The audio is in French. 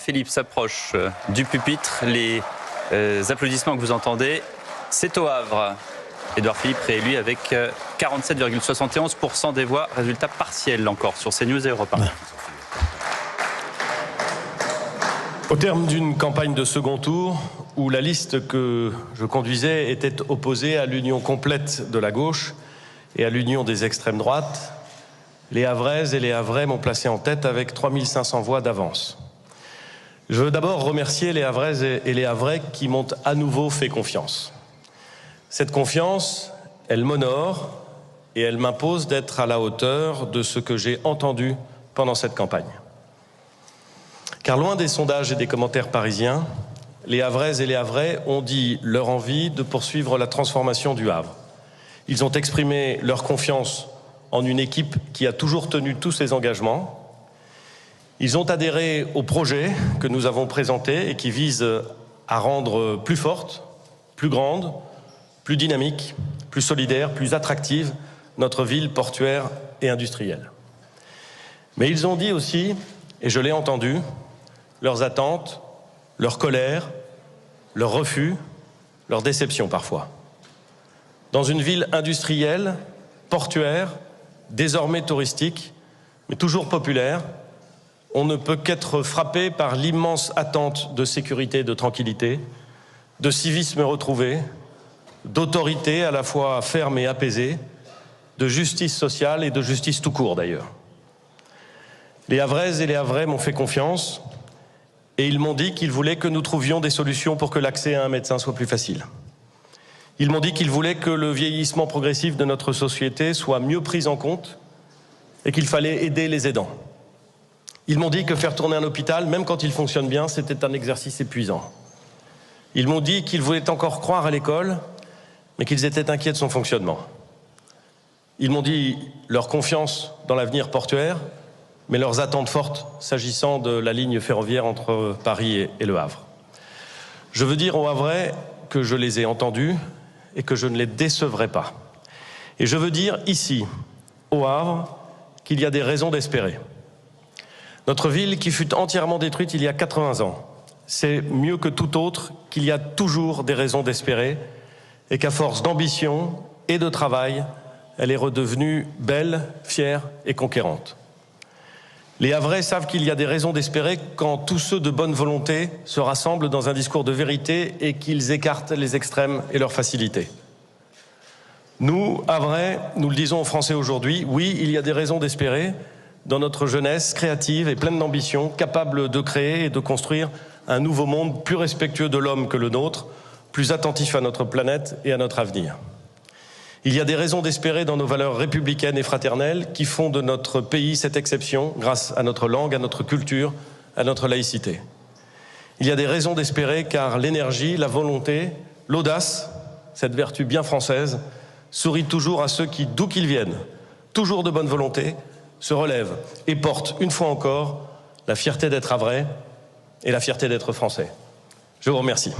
Philippe s'approche du pupitre. Les applaudissements que vous entendez, c'est au Havre. Édouard Philippe réélu avec 47,71% des voix. Résultat partiel encore sur CNews et Europe 1. Au terme d'une campagne de second tour, où la liste que je conduisais était opposée à l'union complète de la gauche et à l'union des extrêmes droites, les Havraises et les Havrais m'ont placé en tête avec 3500 voix d'avance. Je veux d'abord remercier les Havraises et les Havrais qui m'ont à nouveau fait confiance. Cette confiance, elle m'honore et elle m'impose d'être à la hauteur de ce que j'ai entendu pendant cette campagne. Car loin des sondages et des commentaires parisiens, les Havraises et les Havrais ont dit leur envie de poursuivre la transformation du Havre. Ils ont exprimé leur confiance en une équipe qui a toujours tenu tous ses engagements. Ils ont adhéré au projet que nous avons présenté et qui vise à rendre plus forte, plus grande, plus dynamique, plus solidaire, plus attractive notre ville portuaire et industrielle. Mais ils ont dit aussi, et je l'ai entendu, leurs attentes, leur colère, leur refus, leur déception parfois. Dans une ville industrielle, portuaire, désormais touristique, mais toujours populaire, on ne peut qu'être frappé par l'immense attente de sécurité et de tranquillité, de civisme retrouvé, d'autorité à la fois ferme et apaisée, de justice sociale et de justice tout court d'ailleurs. Les Havraises et les Havrais m'ont fait confiance et ils m'ont dit qu'ils voulaient que nous trouvions des solutions pour que l'accès à un médecin soit plus facile. Ils m'ont dit qu'ils voulaient que le vieillissement progressif de notre société soit mieux pris en compte et qu'il fallait aider les aidants. Ils m'ont dit que faire tourner un hôpital, même quand il fonctionne bien, c'était un exercice épuisant. Ils m'ont dit qu'ils voulaient encore croire à l'école, mais qu'ils étaient inquiets de son fonctionnement. Ils m'ont dit leur confiance dans l'avenir portuaire, mais leurs attentes fortes s'agissant de la ligne ferroviaire entre Paris et Le Havre. Je veux dire aux Havrais que je les ai entendus et que je ne les décevrai pas. Et je veux dire ici, au Havre, qu'il y a des raisons d'espérer. Notre ville, qui fut entièrement détruite il y a 80 ans, sait mieux que tout autre qu'il y a toujours des raisons d'espérer et qu'à force d'ambition et de travail, elle est redevenue belle, fière et conquérante. Les Havrais savent qu'il y a des raisons d'espérer quand tous ceux de bonne volonté se rassemblent dans un discours de vérité et qu'ils écartent les extrêmes et leurs facilités. Nous, Havrais, nous le disons aux Français aujourd'hui, oui, il y a des raisons d'espérer dans notre jeunesse créative et pleine d'ambition, capable de créer et de construire un nouveau monde plus respectueux de l'homme que le nôtre, plus attentif à notre planète et à notre avenir. Il y a des raisons d'espérer dans nos valeurs républicaines et fraternelles qui font de notre pays cette exception grâce à notre langue, à notre culture, à notre laïcité. Il y a des raisons d'espérer car l'énergie, la volonté, l'audace, cette vertu bien française, sourit toujours à ceux qui, d'où qu'ils viennent, toujours de bonne volonté, se relèvent et portent une fois encore la fierté d'être Havrais et la fierté d'être Français. Je vous remercie.